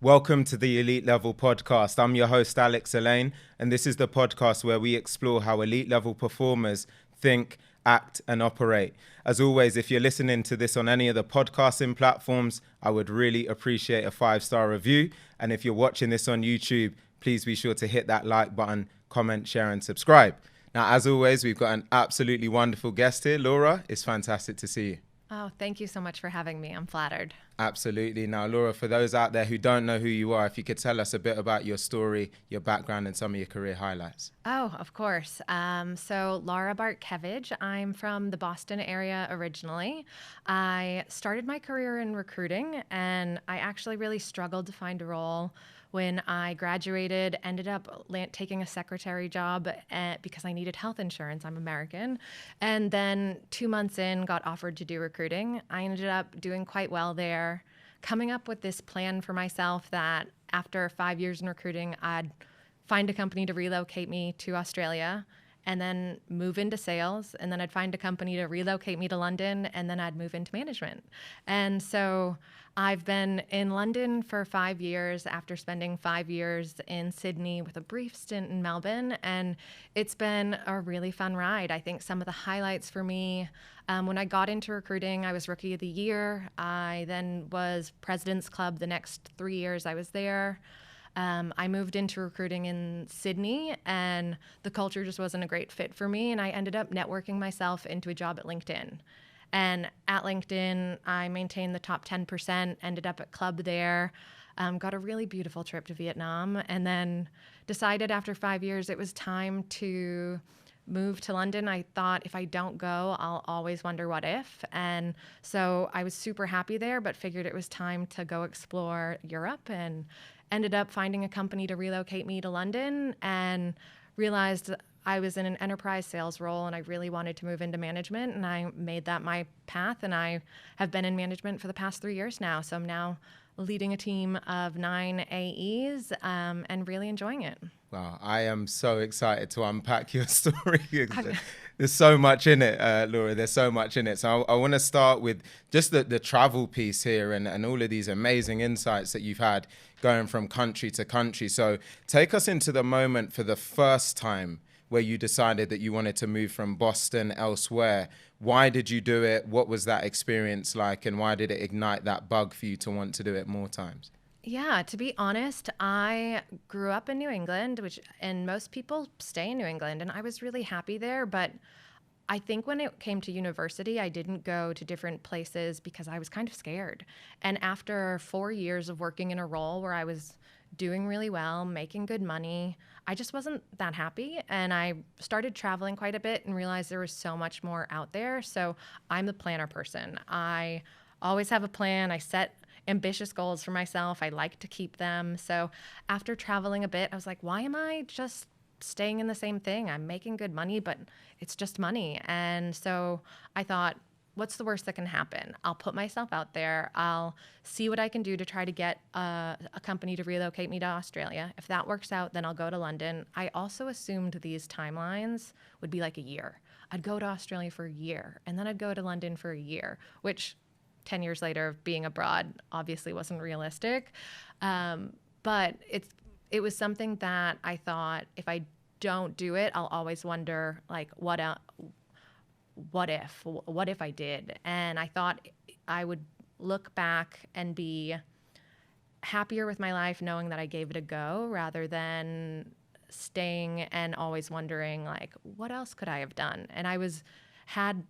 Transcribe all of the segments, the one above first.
Welcome to the Elite Level Podcast. I'm your host, Alex Elaine, and this is the podcast where we explore how elite level performers think, act, and operate. As always, if you're listening to this on any of the podcasting platforms, I would really appreciate a 5-star review. And if you're watching this on YouTube, please be sure to hit that like button, comment, share, and subscribe. Now, as always, we've got an absolutely wonderful guest here. Laura, it's fantastic to see you. Oh, thank you so much for having me. I'm flattered. Absolutely. Now, Laura, for those out there who don't know who you are, if you could tell us a bit about your story, your background, and some of your career highlights. Oh, of course. So Laura Bartkiewicz, I'm from the Boston area originally. I started my career in recruiting, and I actually really struggled to find a role. When I graduated, ended up taking a secretary job because I needed health insurance. I'm American. And then 2 months in, got offered to do recruiting. I ended up doing quite well there, coming up with this plan for myself that after 5 years in recruiting, I'd find a company to relocate me to Australia and then move into sales. And then I'd find a company to relocate me to London, and then I'd move into management. And so I've been in London for 5 years after spending 5 years in Sydney with a brief stint in Melbourne. And it's been a really fun ride. I think some of the highlights for me, when I got into recruiting, I was Rookie of the Year. I then was President's Club the next 3 years I was there. I moved into recruiting in Sydney, and the culture just wasn't a great fit for me. And I ended up networking myself into a job at LinkedIn. And at LinkedIn, I maintained the top 10%, ended up at Club there, got a really beautiful trip to Vietnam, and then decided after 5 years it was time to move to London. I thought if I don't go, I'll always wonder what if. And so I was super happy there, but figured it was time to go explore Europe, and ended up finding a company to relocate me to London, and realized I was in an enterprise sales role and I really wanted to move into management, and I made that my path, and I have been in management for the past 3 years now. So I'm now leading a team of 9 AEs and really enjoying it. Wow, I am so excited to unpack your story. There's so much in it, Laura. There's so much in it. So I want to start with just the travel piece here and all of these amazing insights that you've had going from country to country. So take us into the moment for the first time where you decided that you wanted to move from Boston elsewhere. Why did you do it? What was that experience like? And why did it ignite that bug for you to want to do it more times? Yeah, to be honest, I grew up in New England, and most people stay in New England, and I was really happy there. But I think when it came to university, I didn't go to different places because I was kind of scared. And after 4 years of working in a role where I was doing really well, making good money, I just wasn't that happy. And I started traveling quite a bit and realized there was so much more out there. So I'm the planner person. I always have a plan. I set ambitious goals for myself. I like to keep them. So after traveling a bit, I was like, why am I just staying in the same thing? I'm making good money, but it's just money. And so I thought, what's the worst that can happen? I'll put myself out there. I'll see what I can do to try to get a company to relocate me to Australia. If that works out, then I'll go to London. I also assumed these timelines would be like a year. I'd go to Australia for a year, and then I'd go to London for a year, which 10 years later of being abroad obviously wasn't realistic. But it was something that I thought, if I don't do it, I'll always wonder, like, what if I did? And I thought I would look back and be happier with my life knowing that I gave it a go, rather than staying and always wondering, like, what else could I have done? And I had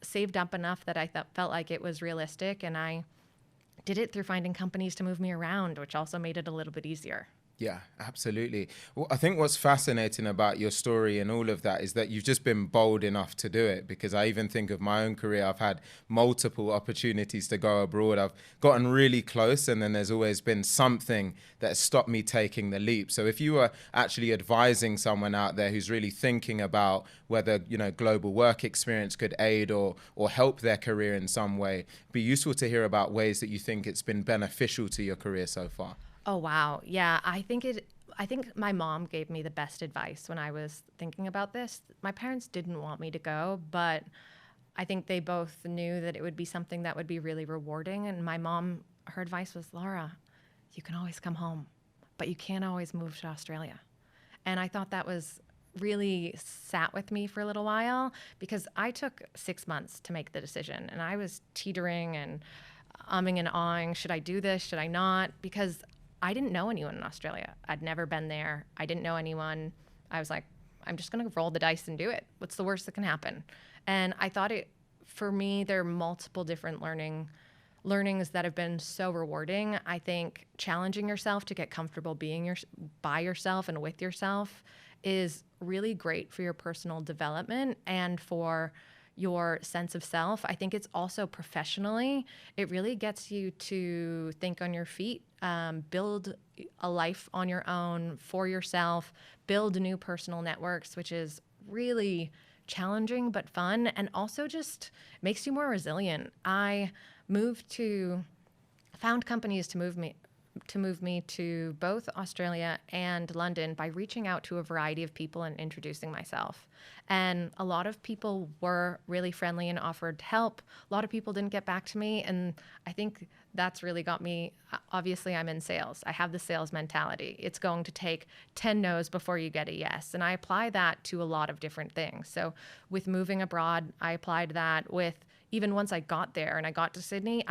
saved up enough that I felt like it was realistic, and I did it through finding companies to move me around, which also made it a little bit easier. Yeah, absolutely. Well, I think what's fascinating about your story and all of that is that you've just been bold enough to do it, because I even think of my own career. I've had multiple opportunities to go abroad. I've gotten really close, and then there's always been something that has stopped me taking the leap. So if you were actually advising someone out there who's really thinking about whether, global work experience could aid or help their career in some way, it'd be useful to hear about ways that you think it's been beneficial to your career so far. Oh, wow. Yeah, I think my mom gave me the best advice when I was thinking about this. My parents didn't want me to go, but I think they both knew that it would be something that would be really rewarding. And my mom, her advice was, Laura, you can always come home, but you can't always move to Australia. And I thought that was really sat with me for a little while, because I took 6 months to make the decision, and I was teetering and umming and ahhing. Should I do this? Should I not? Because I didn't know anyone in Australia. I'd never been there. I didn't know anyone. I was like, I'm just going to roll the dice and do it. What's the worst that can happen? And I thought for me, there are multiple different learnings that have been so rewarding. I think challenging yourself to get comfortable being by yourself and with yourself is really great for your personal development and for your sense of self. I think it's also professionally, it really gets you to think on your feet, build a life on your own for yourself, build new personal networks, which is really challenging but fun, and also just makes you more resilient. I found companies to move me to both Australia and London by reaching out to a variety of people and introducing myself. And a lot of people were really friendly and offered help. A lot of people didn't get back to me, and I think that's really got me. Obviously, I'm in sales. I have the sales mentality. It's going to take 10 no's before you get a yes. And I apply that to a lot of different things. So with moving abroad, I applied that with, even once I got there and I got to Sydney,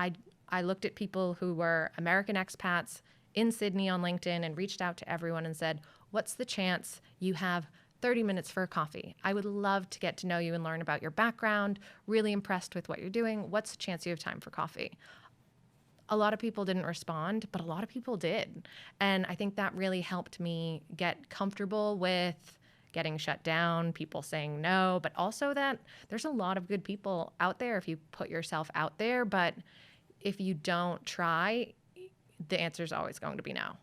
I looked at people who were American expats in Sydney on LinkedIn and reached out to everyone and said, what's the chance you have 30 minutes for a coffee? I would love to get to know you and learn about your background. Really impressed with what you're doing. What's the chance you have time for coffee? A lot of people didn't respond, but a lot of people did. And I think that really helped me get comfortable with getting shut down, people saying no, but also that there's a lot of good people out there if you put yourself out there. But if you don't try, the answer is always going to be no.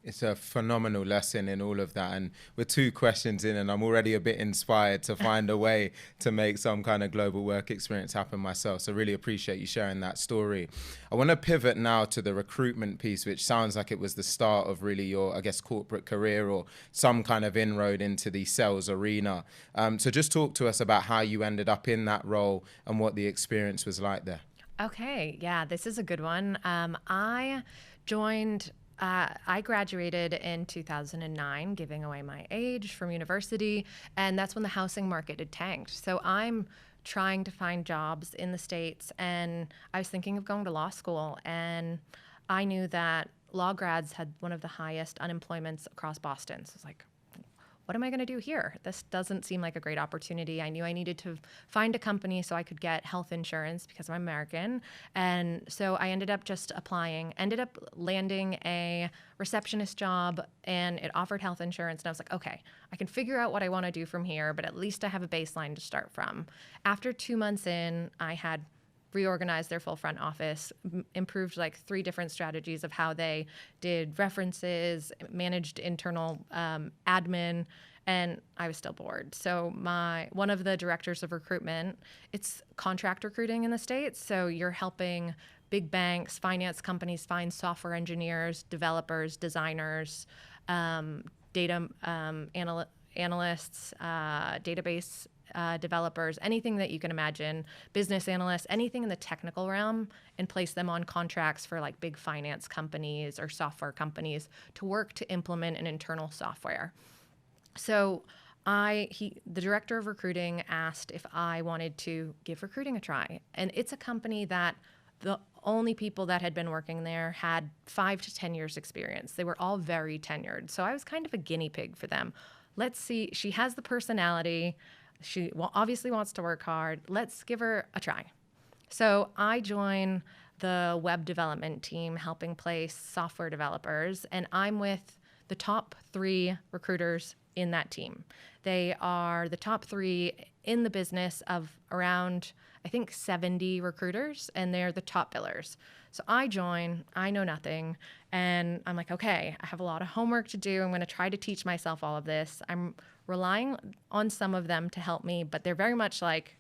It's a phenomenal lesson in all of that. And we're 2 questions in, and I'm already a bit inspired to find a way to make some kind of global work experience happen myself. So really appreciate you sharing that story. I want to pivot now to the recruitment piece, which sounds like it was the start of really your, I guess, corporate career or some kind of inroad into the sales arena. So just talk to us about how you ended up in that role and what the experience was like there. Okay, yeah, this is a good one. I graduated in 2009, giving away my age, from university, and that's when the housing market had tanked. So I'm trying to find jobs in the States, and I was thinking of going to law school, and I knew that law grads had one of the highest unemployments across Boston. So I was like, what am I going to do here? This doesn't seem like a great opportunity. I knew I needed to find a company so I could get health insurance because I'm American. And so I ended up just applying, ended up landing a receptionist job, and it offered health insurance. And I was like, okay, I can figure out what I want to do from here, but at least I have a baseline to start from. After 2 months in, I had reorganized their full front office, improved like 3 different strategies of how they did references, managed internal admin, and I was still bored. So one of the directors of recruitment, it's contract recruiting in the States. So you're helping big banks, finance companies find software engineers, developers, designers, data analysts, database developers, anything that you can imagine, business analysts, anything in the technical realm, and place them on contracts for like big finance companies or software companies to work to implement an internal software. So the director of recruiting asked if I wanted to give recruiting a try. And it's a company that the only people that had been working there had 5 to 10 years experience. They were all very tenured. So I was kind of a guinea pig for them. Let's see, she has the personality. She obviously wants to work hard. Let's give her a try. So I join the web development team helping place software developers, and I'm with the top 3 recruiters in that team. They are the top 3 in the business of around, I think, 70 recruiters, and they're the top billers. So I join, I know nothing, and I'm like, okay, I have a lot of homework to do. I'm going to try to teach myself all of this. I'm relying on some of them to help me, but they're very much like,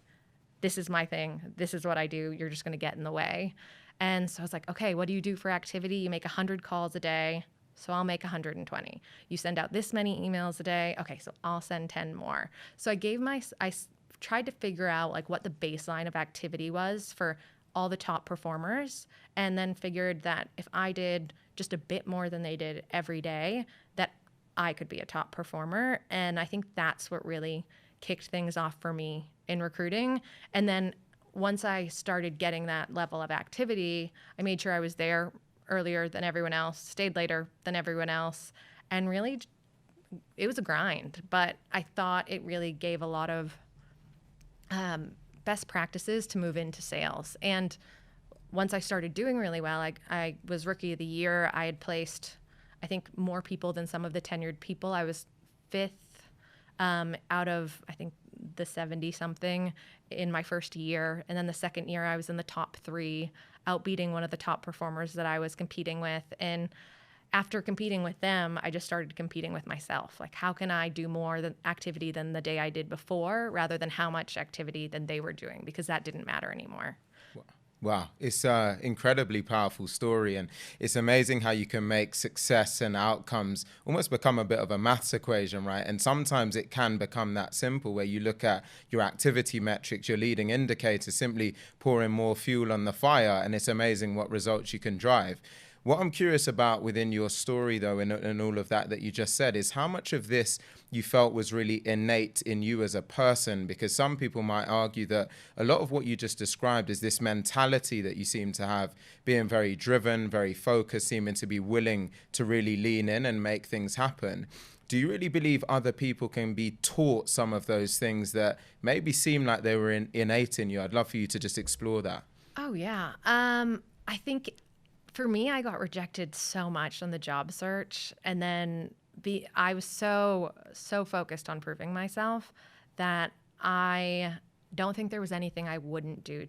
this is my thing. This is what I do. You're just going to get in the way. And so I was like, okay, what do you do for activity? You make 100 calls a day. So I'll make 120. You send out this many emails a day. Okay, so I'll send 10 more. So I tried to figure out like what the baseline of activity was for all the top performers, and then figured that if I did just a bit more than they did every day, that I could be a top performer. And I think that's what really kicked things off for me in recruiting. And then once I started getting that level of activity, I made sure I was there earlier than everyone else, stayed later than everyone else, and really it was a grind. But I thought it really gave a lot of best practices to move into sales. And once I started doing really well, I was rookie of the year. I had placed, I think, more people than some of the tenured people. I was fifth out of, I think, the 70 something in my first year. And then the second year I was in the top 3, outbeating one of the top performers that I was competing with. And after competing with them, I just started competing with myself. Like, how can I do more activity than the day I did before, rather than how much activity than they were doing, because that didn't matter anymore. Wow, it's an incredibly powerful story, and it's amazing how you can make success and outcomes almost become a bit of a maths equation, right? And sometimes it can become that simple, where you look at your activity metrics, your leading indicators, simply pouring more fuel on the fire, and it's amazing what results you can drive. What I'm curious about within your story, though, and all of that you just said, is how much of this you felt was really innate in you as a person? Because some people might argue that a lot of what you just described is this mentality that you seem to have, being very driven, very focused, seeming to be willing to really lean in and make things happen. Do you really believe other people can be taught some of those things that maybe seem like they were innate in you? I'd love for you to just explore that. Oh, yeah. I think for me, I got rejected so much on the job search, and then I was so focused on proving myself that I don't think there was anything I wouldn't do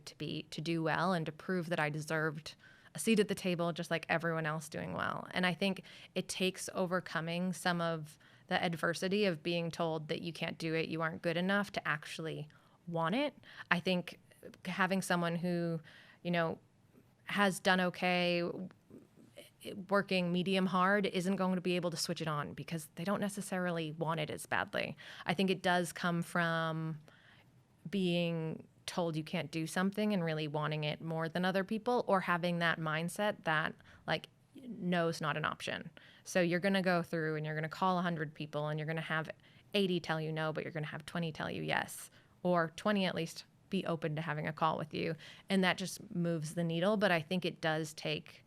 to do well and to prove that I deserved a seat at the table, just like everyone else doing well. And I think it takes overcoming some of the adversity of being told that you can't do it, you aren't good enough, to actually want it. I think having someone who, has done okay working medium hard isn't going to be able to switch it on, because they don't necessarily want it as badly. I think it does come from being told you can't do something and really wanting it more than other people, or having that mindset that, like, no's not an option. So you're going to go through and you're going to call 100 people and you're going to have 80 tell you no, but you're going to have 20 tell you yes, or 20 at least be open to having a call with you. And that just moves the needle. But I think it does take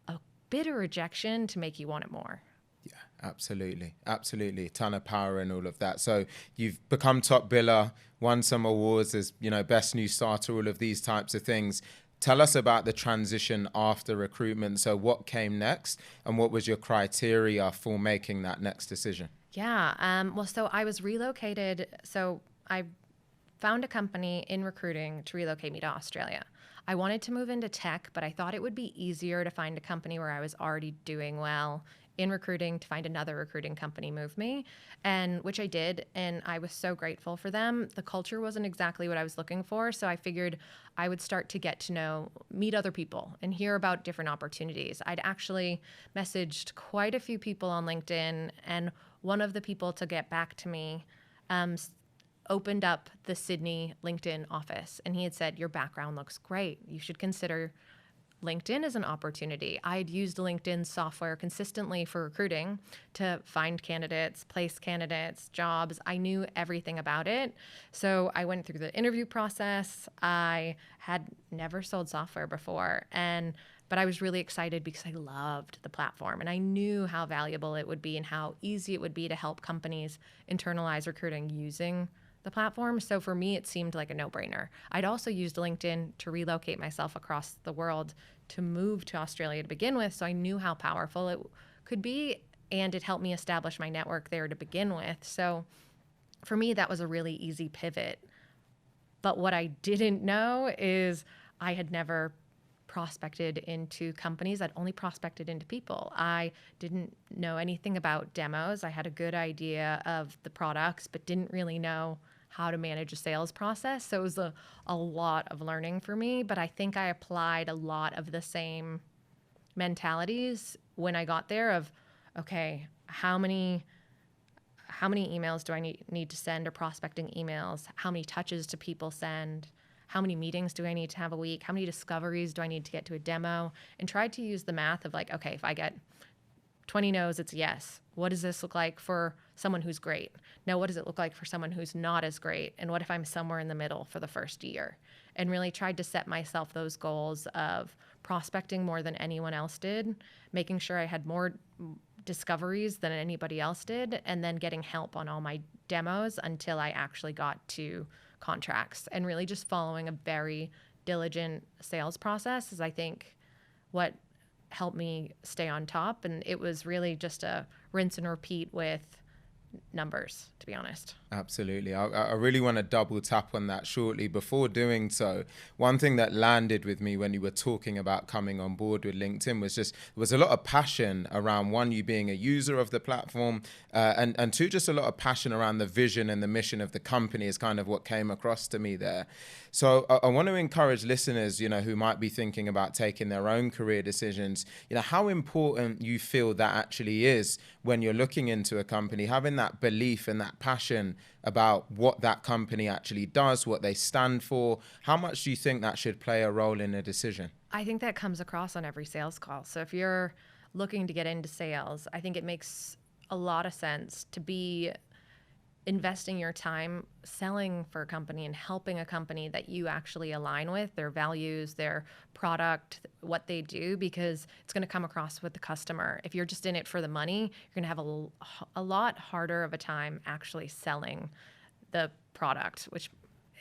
a bit of rejection to make you want it more. Yeah, absolutely. Absolutely. Ton of power and all of that. So you've become top biller, won some awards as, best new starter, all of these types of things. Tell us about the transition after recruitment. So what came next, and what was your criteria for making that next decision? Yeah. Well, so I was relocated. So I found a company in recruiting to relocate me to Australia. I wanted to move into tech, but I thought it would be easier to find a company where I was already doing well in recruiting, to find another recruiting company move me, and which I did, and I was so grateful for them. The culture wasn't exactly what I was looking for, so I figured I would start to get to meet other people and hear about different opportunities. I'd actually messaged quite a few people on LinkedIn, and one of the people to get back to me opened up the Sydney LinkedIn office, and he had said, your background looks great. You should consider LinkedIn as an opportunity. I had used LinkedIn software consistently for recruiting to find candidates, place candidates, jobs. I knew everything about it. So I went through the interview process. I had never sold software before, but I was really excited because I loved the platform, and I knew how valuable it would be and how easy it would be to help companies internalize recruiting using the platform. So for me, it seemed like a no-brainer. I'd also used LinkedIn to relocate myself across the world to move to Australia to begin with. So I knew how powerful it could be, and it helped me establish my network there to begin with. So for me, that was a really easy pivot. But what I didn't know is I had never prospected into companies. I'd only prospected into people. I didn't know anything about demos. I had a good idea of the products, but didn't really know how to manage a sales process. So it was a lot of learning for me, but I think I applied a lot of the same mentalities when I got there of, okay, how many emails do I need to send, or prospecting emails? How many touches do people send? how many meetings do I need to have a week? How many discoveries do I need to get to a demo? And tried to use the math of like, okay, if I get 20 no's, it's a yes. What does this look like for someone who's great? Now, what does it look like for someone who's not as great? And what if I'm somewhere in the middle for the first year? And really tried to set myself those goals of prospecting more than anyone else did, making sure I had more discoveries than anybody else did, and then getting help on all my demos until I actually got to contracts. And really just following a very diligent sales process is, I think, what helped me stay on top. And it was really just a rinse and repeat with numbers, to be honest. Absolutely. I really want to double tap on that shortly. Before doing so, one thing that landed with me when you were talking about coming on board with LinkedIn was just, there was a lot of passion around, one, you being a user of the platform, and two, just a lot of passion around the vision and the mission of the company is kind of what came across to me there. So I want to encourage listeners, who might be thinking about taking their own career decisions, how important you feel that actually is when you're looking into a company, having that belief and that passion about what that company actually does, what they stand for. How much do you think that should play a role in a decision? I think that comes across on every sales call. So if you're looking to get into sales, I think it makes a lot of sense to be investing your time selling for a company and helping a company that you actually align with, their values, their product, what they do, because it's going to come across with the customer. If you're just in it for the money, you're going to have a lot harder of a time actually selling the product, which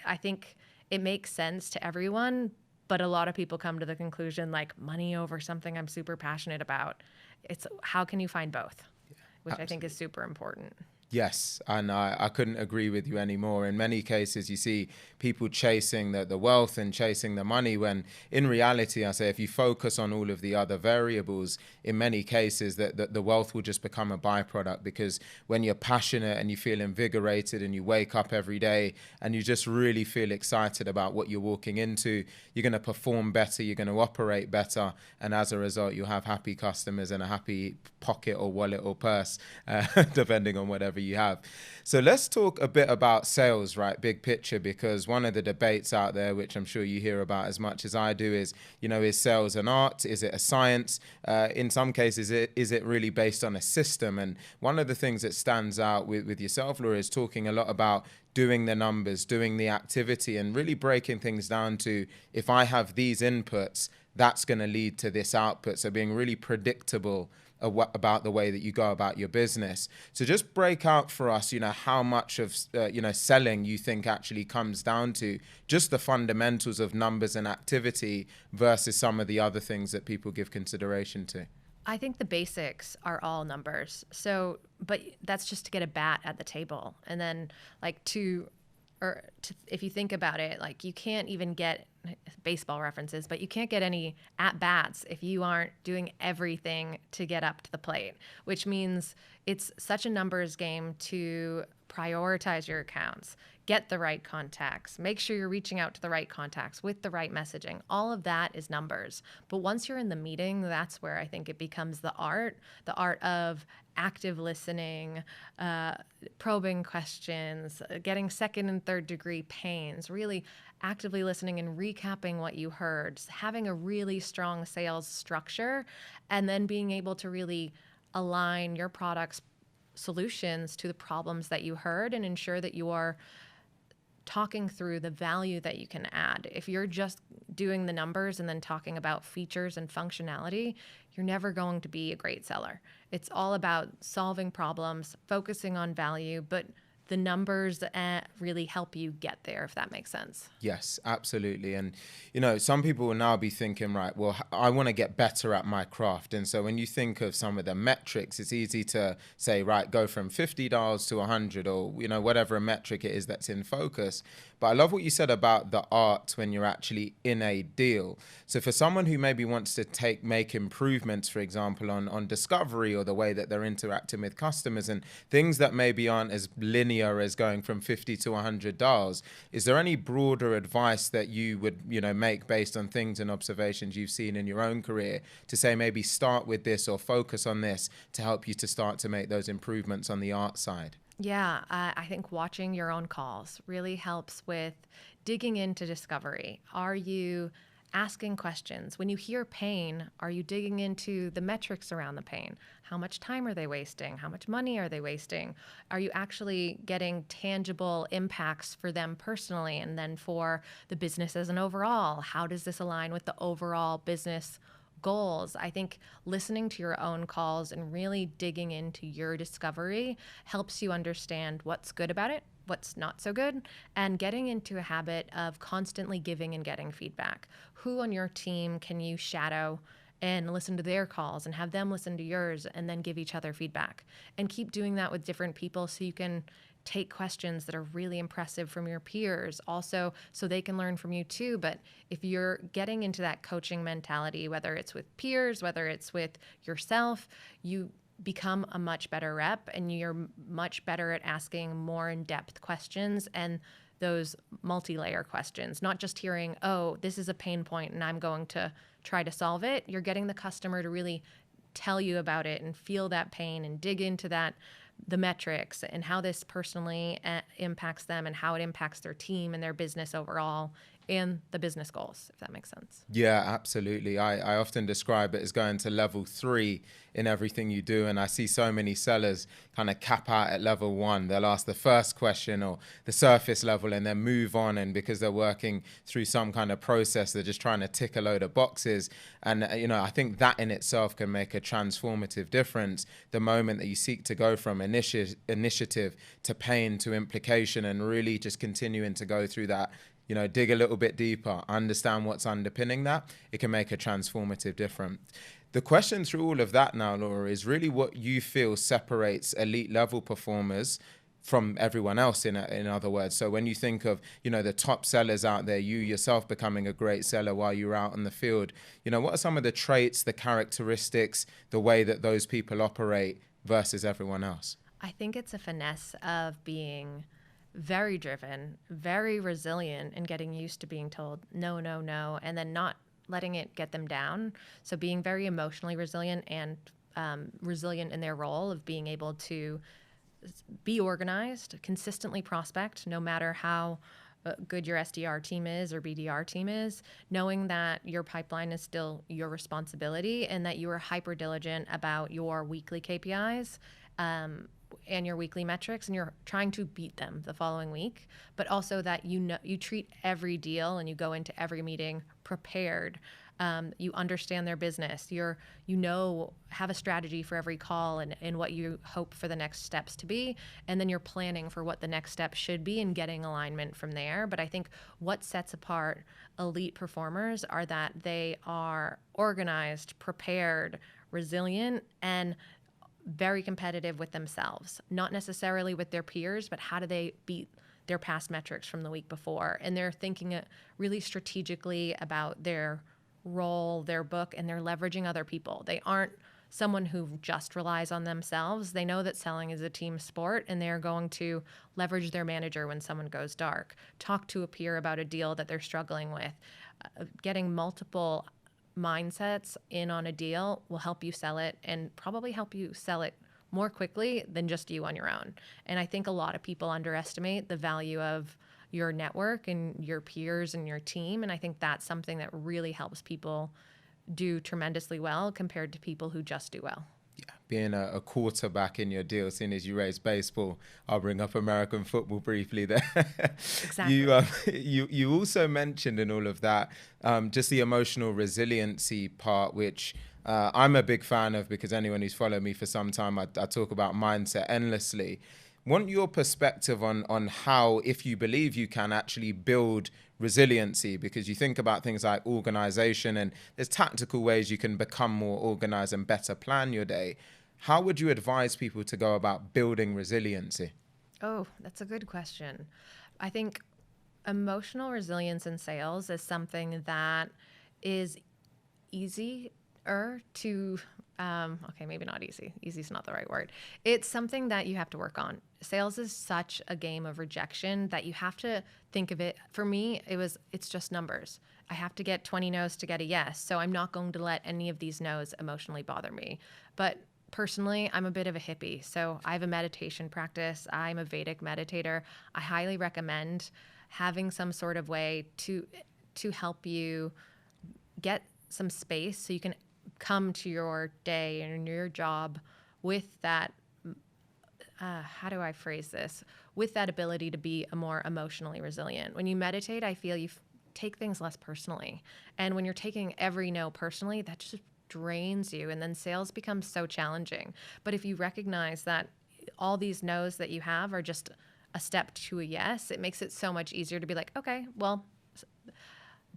I think it makes sense to everyone, but a lot of people come to the conclusion like money over something I'm super passionate about. It's how can you find both, which I think is super important. Yes, and I couldn't agree with you anymore. In many cases, you see people chasing the wealth and chasing the money, when in reality, I say, if you focus on all of the other variables, in many cases, that the wealth will just become a byproduct, because when you're passionate and you feel invigorated and you wake up every day and you just really feel excited about what you're walking into, you're going to perform better, you're going to operate better, and as a result, you'll have happy customers and a happy pocket or wallet or purse, depending on whatever you have. So let's talk a bit about sales, right? Big picture, because one of the debates out there, which I'm sure you hear about as much as I do, is, is sales an art? Is it a science? In some cases, is it really based on a system? And one of the things that stands out with yourself, Laura, is talking a lot about doing the numbers, doing the activity, and really breaking things down to, if I have these inputs, that's going to lead to this output. So being really predictable about the way that you go about your business. So just break out for us, how much of, selling you think actually comes down to just the fundamentals of numbers and activity versus some of the other things that people give consideration to. I think the basics are all numbers. So, but that's just to get a bat at the table. And then if you think about it, like you can't even get baseball references, but you can't get any at bats if you aren't doing everything to get up to the plate, which means it's such a numbers game to prioritize your accounts, get the right contacts, make sure you're reaching out to the right contacts with the right messaging. All of that is numbers. But once you're in the meeting, that's where I think it becomes the art of active listening, probing questions, getting second and third degree pains, really actively listening and recapping what you heard, having a really strong sales structure, and then being able to really align your product's solutions to the problems that you heard and ensure that you are talking through the value that you can add. If you're just doing the numbers and then talking about features and functionality, you're never going to be a great seller. It's all about solving problems, focusing on value, but the numbers really help you get there, if that makes sense. Yes, absolutely. And, some people will now be thinking, right, well, I want to get better at my craft. And so when you think of some of the metrics, it's easy to say, right, go from $50 to 100 or, whatever a metric it is that's in focus. But I love what you said about the art when you're actually in a deal. So for someone who maybe wants to make improvements, for example, on discovery or the way that they're interacting with customers and things that maybe aren't as linear as going from $50 to $100, is there any broader advice that you would, make based on things and observations you've seen in your own career to say maybe start with this or focus on this to help you to start to make those improvements on the art side? Yeah, I think watching your own calls really helps with digging into discovery. Are you asking questions? When you hear pain, are you digging into the metrics around the pain? How much time are they wasting? How much money are they wasting? Are you actually getting tangible impacts for them personally and then for the business as an overall? How does this align with the overall business goals? I think listening to your own calls and really digging into your discovery helps you understand what's good about it, what's not so good, and getting into a habit of constantly giving and getting feedback. Who on your team can you shadow and listen to their calls and have them listen to yours and then give each other feedback? And keep doing that with different people so you can take questions that are really impressive from your peers also so they can learn from you too. But if you're getting into that coaching mentality, whether it's with peers, whether it's with yourself, you become a much better rep and you're much better at asking more in-depth questions and those multi-layer questions, not just hearing, oh, this is a pain point and I'm going to try to solve it. You're getting the customer to really tell you about it and feel that pain and dig into that, the metrics and how this personally impacts them and how it impacts their team and their business overall and the business goals, if that makes sense. Yeah, absolutely. I often describe it as going to level 3 in everything you do. And I see so many sellers kind of cap out at level 1. They'll ask the first question or the surface level and then move on. And because they're working through some kind of process, they're just trying to tick a load of boxes. And, I think that in itself can make a transformative difference the moment that you seek to go from initiative to pain to implication and really just continuing to go through that, dig a little bit deeper, understand what's underpinning that. It can make a transformative difference. The question through all of that now, Laura, is really what you feel separates elite level performers from everyone else, in other words. So when you think of, the top sellers out there, you yourself becoming a great seller while you're out in the field, what are some of the traits, the characteristics, the way that those people operate versus everyone else? I think it's a finesse of being very driven, very resilient, and getting used to being told no, no, no, and then not letting it get them down. So being very emotionally resilient and resilient in their role of being able to be organized, consistently prospect, no matter how good your SDR team is or BDR team is, knowing that your pipeline is still your responsibility and that you are hyper diligent about your weekly KPIs. And your weekly metrics, and you're trying to beat them the following week, but also that you treat every deal and you go into every meeting prepared. You understand their business. Have a strategy for every call and what you hope for the next steps to be, and then you're planning for what the next step should be and getting alignment from there. But I think what sets apart elite performers are that they are organized, prepared, resilient, and very competitive with themselves, not necessarily with their peers, but how do they beat their past metrics from the week before? And they're thinking really strategically about their role, their book, and they're leveraging other people. They aren't someone who just relies on themselves. They know that selling is a team sport, and they're going to leverage their manager when someone goes dark, talk to a peer about a deal that they're struggling with. Getting multiple mindsets in on a deal will help you sell it and probably help you sell it more quickly than just you on your own. And I think a lot of people underestimate the value of your network and your peers and your team. And I think that's something that really helps people do tremendously well compared to people who just do well. Yeah, being a quarterback in your deal, seeing as you raise baseball, I'll bring up American football briefly there. Exactly. You also mentioned in all of that just the emotional resiliency part, which I'm a big fan of because anyone who's followed me for some time, I talk about mindset endlessly. Want your perspective on how, if you believe you can actually build resiliency, because you think about things like organization and there's tactical ways you can become more organized and better plan your day. How would you advise people to go about building resiliency? Oh, that's a good question. I think emotional resilience in sales is something that is easier to, okay, maybe not easy. Easy is not the right word. It's something that you have to work on. Sales is such a game of rejection that you have to think of it. For me, it's just numbers. I have to get 20 no's to get a yes. So I'm not going to let any of these no's emotionally bother me. But personally, I'm a bit of a hippie. So I have a meditation practice. I'm a Vedic meditator. I highly recommend having some sort of way to help you get some space so you can come to your day and your job with that how do I phrase this? With that ability to be a more emotionally resilient. When you meditate, I feel you take things less personally. And when you're taking every no personally, that just drains you. And then sales becomes so challenging. But if you recognize that all these no's that you have are just a step to a yes, it makes it so much easier to be like, okay, well,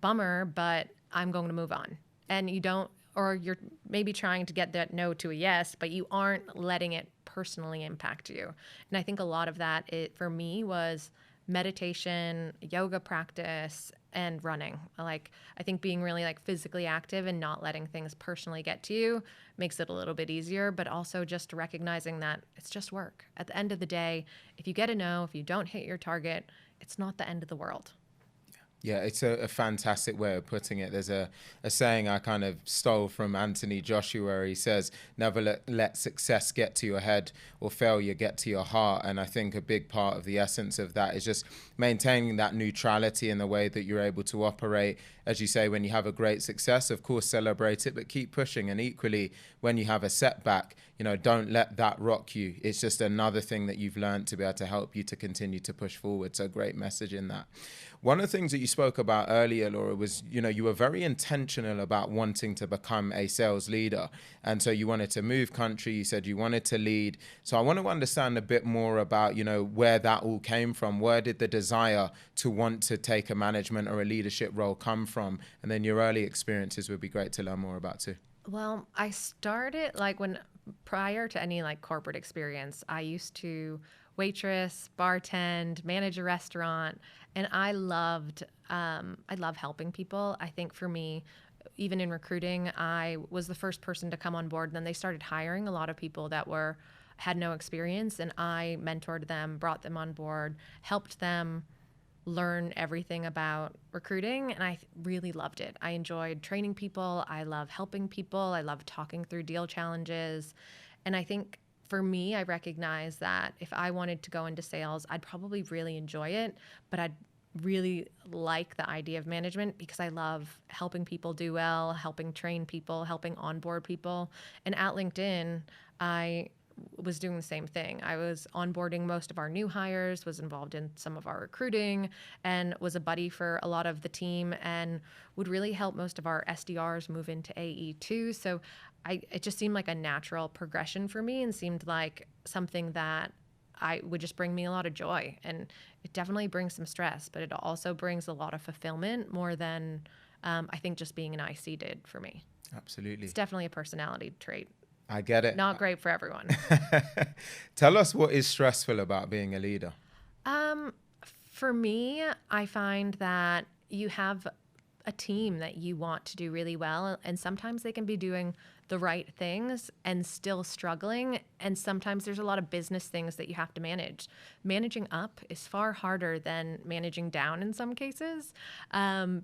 bummer, but I'm going to move on. And you don't, or you're maybe trying to get that no to a yes, but you aren't letting it personally impact you. And I think a lot of that, for me, was meditation, yoga practice, and running. Like, I think being really like physically active and not letting things personally get to you makes it a little bit easier, but also just recognizing that it's just work. At the end of the day, if you get a no, if you don't hit your target, it's not the end of the world. Yeah, it's a fantastic way of putting it. There's a saying I kind of stole from Anthony Joshua where he says, never let success get to your head or failure get to your heart. And I think a big part of the essence of that is just maintaining that neutrality in the way that you're able to operate. As you say, when you have a great success, of course, celebrate it, but keep pushing. And equally, when you have a setback, don't let that rock you. It's just another thing that you've learned to be able to help you to continue to push forward. So great message in that. One of the things that you spoke about earlier, Laura, was, you were very intentional about wanting to become a sales leader. And so you wanted to move country. You said you wanted to lead. So I want to understand a bit more about, where that all came from. Where did the desire to want to take a management or a leadership role come from? And then your early experiences would be great to learn more about too. Well, I started prior to any like corporate experience, I used to waitress, bartend, manage a restaurant, and I love helping people. I think for me, even in recruiting, I was the first person to come on board. And then they started hiring a lot of people that had no experience, and I mentored them, brought them on board, helped them learn everything about recruiting, and I really loved it. I enjoyed training people. I love helping people. I love talking through deal challenges. And I think for me, I recognize that if I wanted to go into sales, I'd probably really enjoy it, but I'd really like the idea of management because I love helping people do well, helping train people, helping onboard people. And at LinkedIn, I was doing the same thing. I was onboarding most of our new hires, was involved in some of our recruiting, and was a buddy for a lot of the team, and would really help most of our SDRs move into AE too. So it just seemed like a natural progression for me and seemed like something that I would just bring me a lot of joy. And it definitely brings some stress, but it also brings a lot of fulfillment more than I think just being an IC did for me. Absolutely. It's definitely a personality trait. I get it. Not great for everyone. Tell us what is stressful about being a leader. For me, I find that you have a team that you want to do really well, and sometimes they can be doing the right things and still struggling, and sometimes there's a lot of business things that you have to manage. Managing up is far harder than managing down in some cases,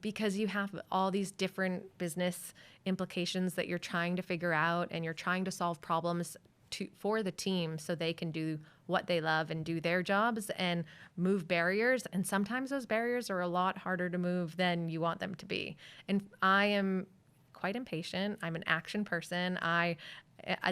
because you have all these different business implications that you're trying to figure out, and you're trying to solve problems for the team so they can do what they love and do their jobs and move barriers. And sometimes those barriers are a lot harder to move than you want them to be. And I am quite impatient. I'm an action person. I'd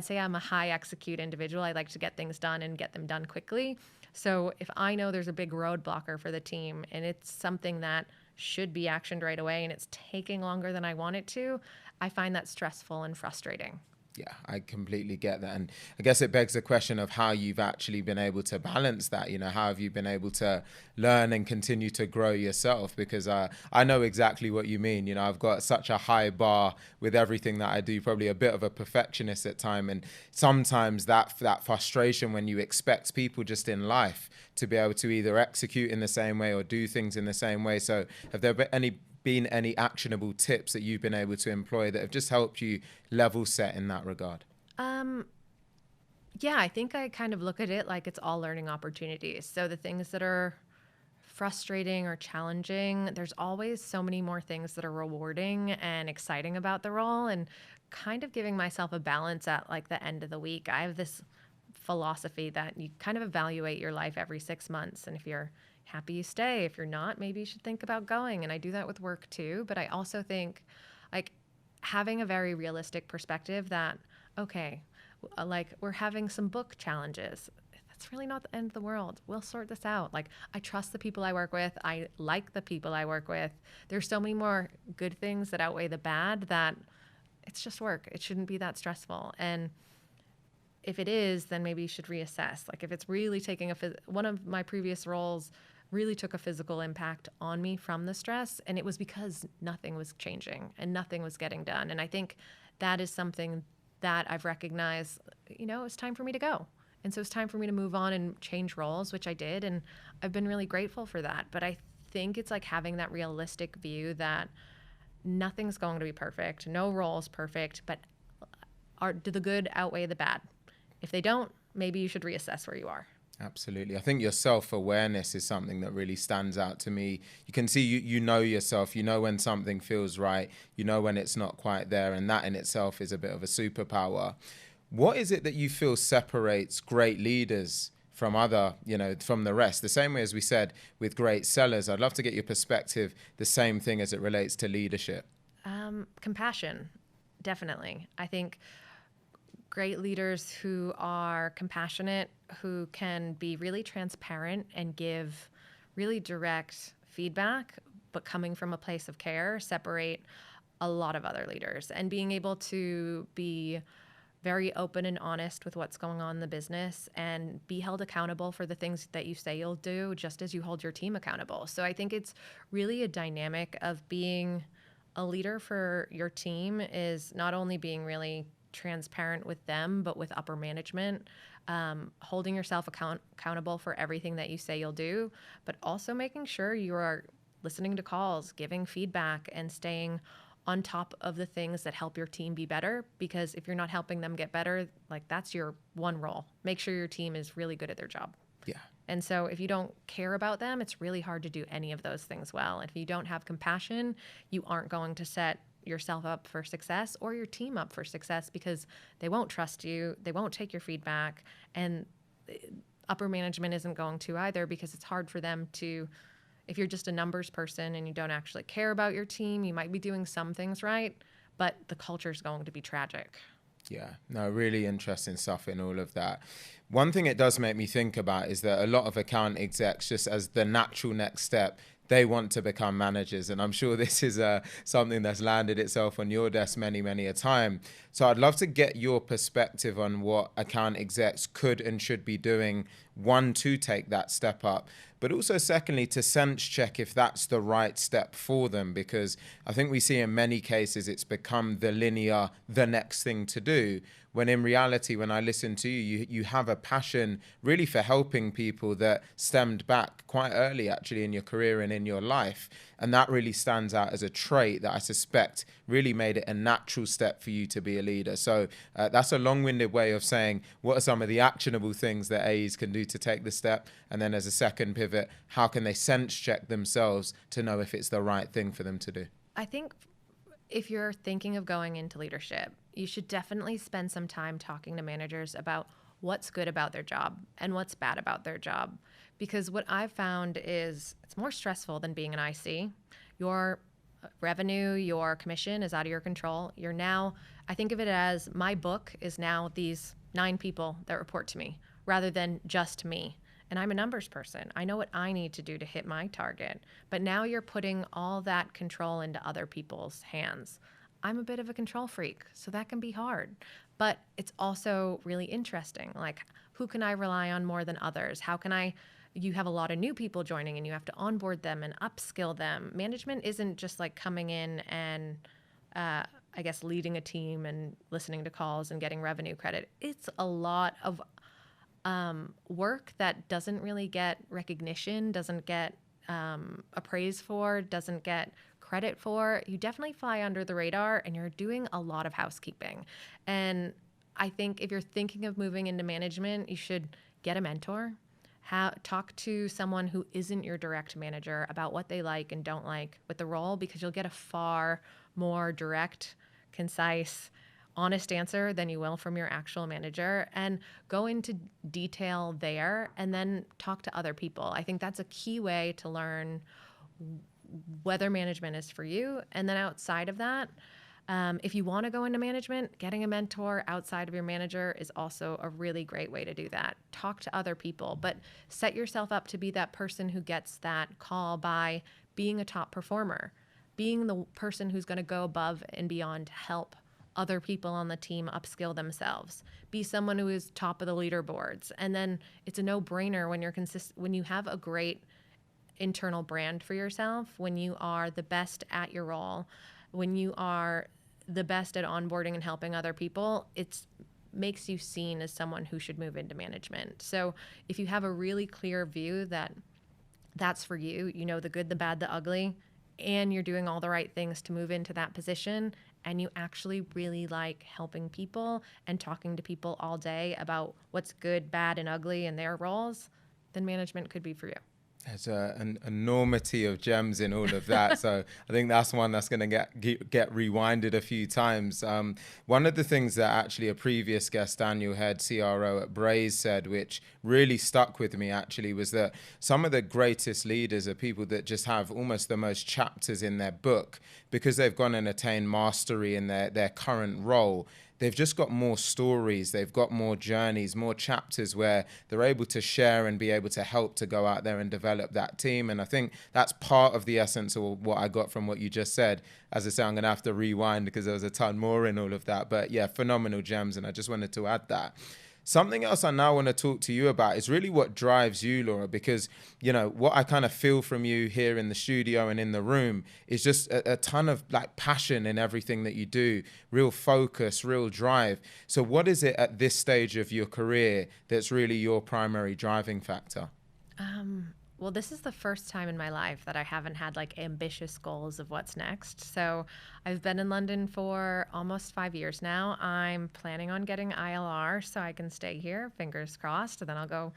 say I'm a high execute individual. I like to get things done and get them done quickly. So if I know there's a big roadblocker for the team and it's something that should be actioned right away and it's taking longer than I want it to, I find that stressful and frustrating. Yeah, I completely get that. And I guess it begs the question of how you've actually been able to balance that. How have you been able to learn and continue to grow yourself? Because I know exactly what you mean. I've got such a high bar with everything that I do, probably a bit of a perfectionist at times. And sometimes that frustration when you expect people just in life to be able to either execute in the same way or do things in the same way. So have there been any actionable tips that you've been able to employ that have just helped you level set in that regard? Yeah, I think I kind of look at it like it's all learning opportunities. So the things that are frustrating or challenging, there's always so many more things that are rewarding and exciting about the role. And kind of giving myself a balance at like the end of the week. I have this philosophy that you kind of evaluate your life every 6 months. And if you're happy, you stay. If you're not, maybe you should think about going. And I do that with work too. But I also think like having a very realistic perspective that, okay, like we're having some book challenges. That's really not the end of the world. We'll sort this out. Like, I trust the people I work with. I like the people I work with. There's so many more good things that outweigh the bad that it's just work. It shouldn't be that stressful. And if it is, then maybe you should reassess. Like if it's really taking one of my previous roles really took a physical impact on me from the stress. And it was because nothing was changing and nothing was getting done. And I think that is something that I've recognized, it's time for me to go. And so it's time for me to move on and change roles, which I did. And I've been really grateful for that. But I think it's like having that realistic view that nothing's going to be perfect. No role is perfect, but do the good outweigh the bad? If they don't, maybe you should reassess where you are. Absolutely. I think your self-awareness is something that really stands out to me. You can see you know yourself, you know when something feels right, you know when it's not quite there, and that in itself is a bit of a superpower. What is it that you feel separates great leaders from from the rest? The same way as we said with great sellers, I'd love to get your perspective, the same thing as it relates to leadership. Compassion, definitely. I think great leaders who are compassionate, who can be really transparent and give really direct feedback, but coming from a place of care, separate a lot of other leaders. And being able to be very open and honest with what's going on in the business and be held accountable for the things that you say you'll do, just as you hold your team accountable. So I think it's really a dynamic of being a leader for your team is not only being really transparent with them, but with upper management, holding yourself accountable for everything that you say you'll do, but also making sure you are listening to calls, giving feedback, and staying on top of the things that help your team be better. Because if you're not helping them get better, like that's your one role. Make sure your team is really good at their job. Yeah. And so if you don't care about them, it's really hard to do any of those things well. If you don't have compassion, you aren't going to set yourself up for success or your team up for success, because they won't trust you, they won't take your feedback, and upper management isn't going to either, because it's hard for them to, if you're just a numbers person and you don't actually care about your team, you might be doing some things right, but the culture is going to be tragic. Yeah, no, really interesting stuff in all of that. One thing it does make me think about is that a lot of account execs, just as the natural next step, they want to become managers. And I'm sure this is something that's landed itself on your desk many, many a time. So I'd love to get your perspective on what account execs could and should be doing, one, to take that step up, but also secondly, to sense check if that's the right step for them. Because I think we see in many cases it's become the next thing to do, when in reality, when I listen to you have a passion really for helping people that stemmed back quite early actually in your career and in your life. And that really stands out as a trait that I suspect really made it a natural step for you to be a leader. So that's a long-winded way of saying, what are some of the actionable things that AEs can do to take the step? And then as a second pivot, how can they sense check themselves to know if it's the right thing for them to do? I think if you're thinking of going into leadership, you should definitely spend some time talking to managers about what's good about their job and what's bad about their job. Because what I've found is it's more stressful than being an IC. Your revenue, your commission is out of your control. I think of it as my book is now these 9 people that report to me rather than just me. And I'm a numbers person. I know what I need to do to hit my target. But now you're putting all that control into other people's hands. I'm a bit of a control freak, so that can be hard. But it's also really interesting. Like, who can I rely on more than others? You have a lot of new people joining and you have to onboard them and upskill them. Management isn't just like coming in and, leading a team and listening to calls and getting revenue credit. It's a lot of work that doesn't really get recognition, doesn't get appraised for, doesn't get credit for. You definitely fly under the radar and you're doing a lot of housekeeping. And I think if you're thinking of moving into management, you should get a mentor. Talk to someone who isn't your direct manager about what they like and don't like with the role, because you'll get a far more direct, concise, honest answer than you will from your actual manager, and go into detail there and then talk to other people. I think that's a key way to learn whether management is for you. And then outside of that, if you want to go into management, getting a mentor outside of your manager is also a really great way to do that. Talk to other people, but set yourself up to be that person who gets that call by being a top performer, being the person who's going to go above and beyond to help other people on the team upskill themselves. Be someone who is top of the leaderboards. And then it's a no-brainer when you're when you have a great internal brand for yourself, when you are the best at your role, when you are the best at onboarding and helping other people, it makes you seen as someone who should move into management. So if you have a really clear view that that's for you, you know the good, the bad, the ugly, and you're doing all the right things to move into that position, and you actually really like helping people and talking to people all day about what's good, bad, and ugly in their roles, then management could be for you. There's an enormity of gems in all of that. So I think that's one that's going to get rewinded a few times. One of the things that actually a previous guest, Daniel Head, CRO at Braze, said, which really stuck with me actually, was that some of the greatest leaders are people that just have almost the most chapters in their book because they've gone and attained mastery in their current role. They've just got more stories, they've got more journeys, more chapters where they're able to share and be able to help to go out there and develop that team. And I think that's part of the essence of what I got from what you just said. As I say, I'm going to have to rewind because there was a ton more in all of that. But yeah, phenomenal gems. And I just wanted to add that. Something else I now want to talk to you about is really what drives you, Laura, because, you know, what I kind of feel from you here in the studio and in the room is just a ton of like passion in everything that you do, real focus, real drive. So what is it at this stage of your career that's really your primary driving factor? Well, this is the first time in my life that I haven't had like ambitious goals of what's next. So I've been in London for almost 5 years now. I'm planning on getting ILR so I can stay here, fingers crossed, and then I'll go,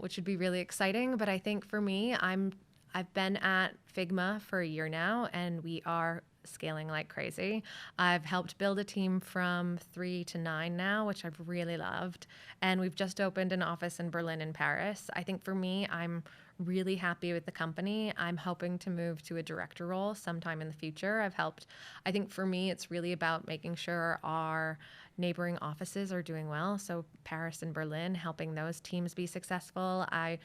which would be really exciting. But I think for me, I've been at Figma for a year now, and we are scaling like crazy. I've helped build a team from 3 to 9 now, which I've really loved. And we've just opened an office in Berlin and Paris. I think for me, I'm really happy with the company. I'm hoping to move to a director role sometime in the future. I think for me, it's really about making sure our neighboring offices are doing well. So Paris and Berlin, helping those teams be successful. I've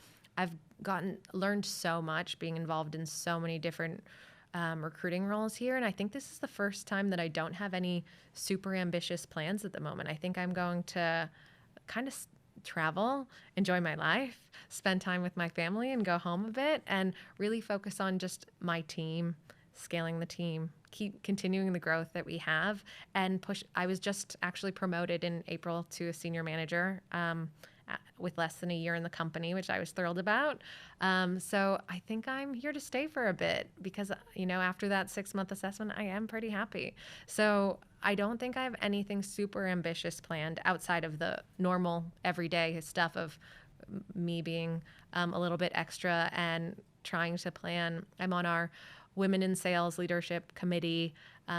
learned so much being involved in so many different recruiting roles here. And I think this is the first time that I don't have any super ambitious plans at the moment. I think I'm going to kind of travel, enjoy my life, spend time with my family and go home a bit and really focus on just my team, scaling the team, keep continuing the growth that we have and push. I was just actually promoted in April to a senior manager with less than a year in the company, which I was thrilled about. So I think I'm here to stay for a bit because, you know, after that 6-month assessment, I am pretty happy. So I don't think I have anything super ambitious planned outside of the normal everyday stuff of me being a little bit extra and trying to plan. I'm on our Women in Sales Leadership Committee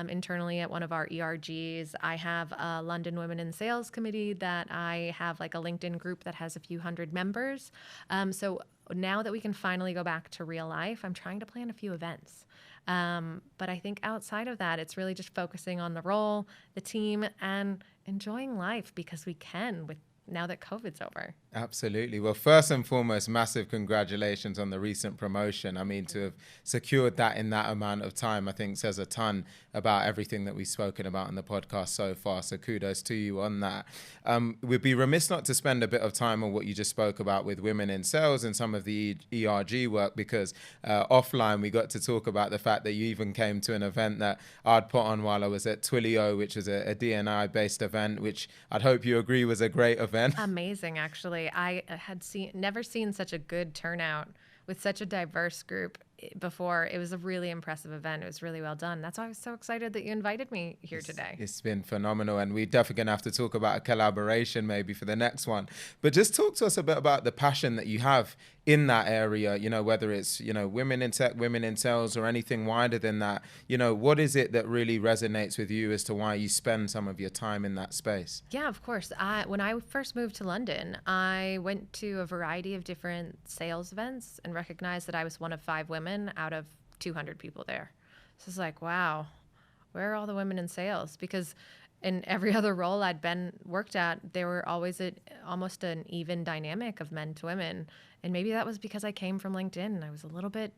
internally at one of our ERGs. I have a London Women in Sales Committee that I have like a LinkedIn group that has a few hundred members. So now that we can finally go back to real life, I'm trying to plan a few events. But I think outside of that, it's really just focusing on the role, the team, and enjoying life because we can with now that COVID's over. Absolutely. Well, first and foremost, massive congratulations on the recent promotion. I mean, to have secured that in that amount of time, I think says a ton about everything that we've spoken about in the podcast so far. So kudos to you on that. We'd be remiss not to spend a bit of time on what you just spoke about with women in sales and some of the ERG work, because offline we got to talk about the fact that you even came to an event that I'd put on while I was at Twilio, which is a D&I based event, which I'd hope you agree was a great event. Amazing, actually. I had never seen such a good turnout with such a diverse group. before. It was a really impressive event. It was really well done. That's why I was so excited that you invited me here today. It's been phenomenal, and we're definitely going to have to talk about a collaboration maybe for the next one. But just talk to us a bit about the passion that you have in that area, whether it's, women in tech, women in sales, or anything wider than that. What is it that really resonates with you as to why you spend some of your time in that space? Yeah, of course. When I first moved to London, I went to a variety of different sales events and recognized that I was one of 5 women out of 200 people there. So it's like, wow, where are all the women in sales? Because in every other role I'd worked at, there were always almost an even dynamic of men to women. And maybe that was because I came from LinkedIn and I was a little bit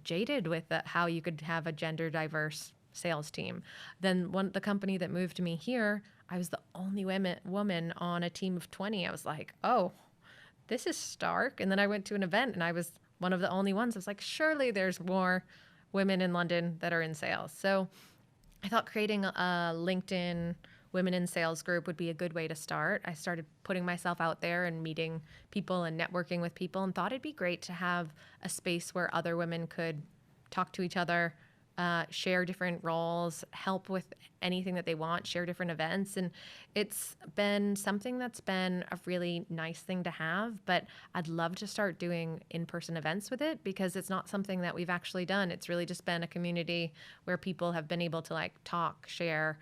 jaded with how you could have a gender diverse sales team. Then the company that moved me here, I was the only woman on a team of 20. I was like, oh, this is stark. And then I went to an event and I was one of the only ones. I was like, surely there's more women in London that are in sales. So I thought creating a LinkedIn Women in Sales group would be a good way to start. I started putting myself out there and meeting people and networking with people, and thought it'd be great to have a space where other women could talk to each other, share different roles, help with anything that they want, share different events. And it's been something that's been a really nice thing to have, but I'd love to start doing in-person events with it, because it's not something that we've actually done. It's really just been a community where people have been able to talk, share,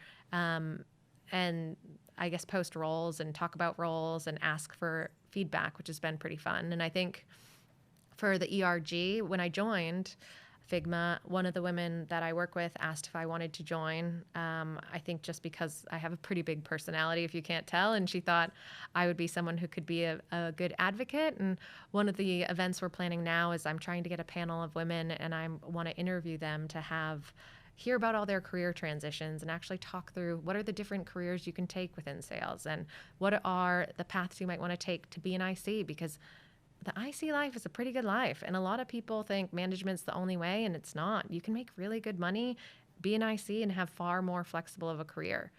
and I guess post roles and talk about roles and ask for feedback, which has been pretty fun. And I think for the ERG, when I joined Figma, one of the women that I work with asked if I wanted to join. I think just because I have a pretty big personality, if you can't tell, and she thought I would be someone who could be a good advocate. And one of the events we're planning now is I'm trying to get a panel of women, and I want to interview them to hear about all their career transitions and actually talk through what are the different careers you can take within sales, and what are the paths you might want to take to be an IC, because the IC life is a pretty good life. And a lot of people think management's the only way, and it's not. You can make really good money, be an IC, and have far more flexible of a career.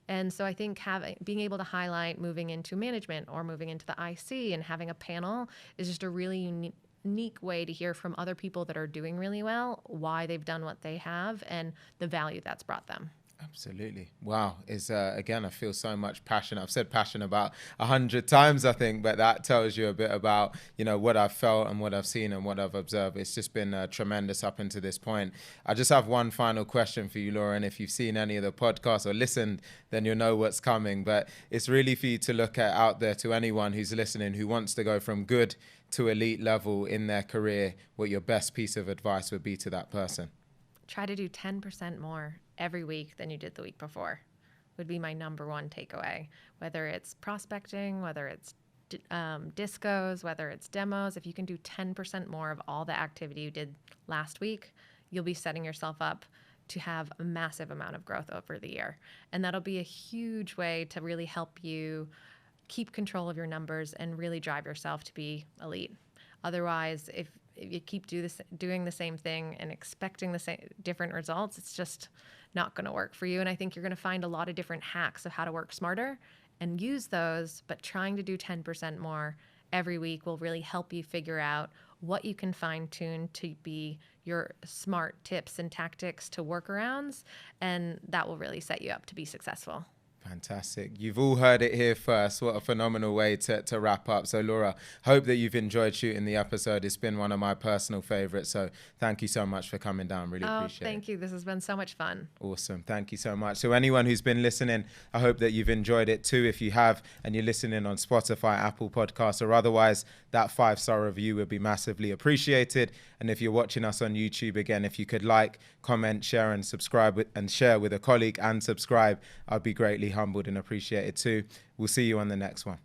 And so I think being able to highlight moving into management or moving into the IC and having a panel is just a really unique way to hear from other people that are doing really well, why they've done what they have and the value that's brought them. Absolutely. Wow. Again, I feel so much passion. I've said passion about 100 times, I think, but that tells you a bit about, what I've felt and what I've seen and what I've observed. It's just been tremendous up until this point. I just have one final question for you, Laura. And if you've seen any of the podcasts or listened, then you'll know what's coming. But it's really for you to look at out there, to anyone who's listening who wants to go from good to elite level in their career, what your best piece of advice would be to that person. Try to do 10% more every week than you did the week before would be my number one takeaway. Whether it's prospecting, whether it's discos, whether it's demos, if you can do 10% more of all the activity you did last week, you'll be setting yourself up to have a massive amount of growth over the year. And that'll be a huge way to really help you keep control of your numbers and really drive yourself to be elite. Otherwise, if you keep doing the same thing and expecting the same different results, it's just not going to work for you. And I think you're going to find a lot of different hacks of how to work smarter and use those, but trying to do 10% more every week will really help you figure out what you can fine tune to be your smart tips and tactics to workarounds, and that will really set you up to be successful. Fantastic. You've all heard it here first. What a phenomenal way to wrap up. So, Laura, hope that you've enjoyed shooting the episode. It's been one of my personal favorites. So thank you so much for coming down. Really appreciate it. Thank you. This has been so much fun. Awesome. Thank you so much. So anyone who's been listening, I hope that you've enjoyed it too. If you have, and you're listening on Spotify, Apple Podcasts, or otherwise, that 5-star review would be massively appreciated. And if you're watching us on YouTube, again, if you could like, comment, share, and subscribe and share with a colleague and subscribe, I'd be greatly humbled and appreciated too. We'll see you on the next one.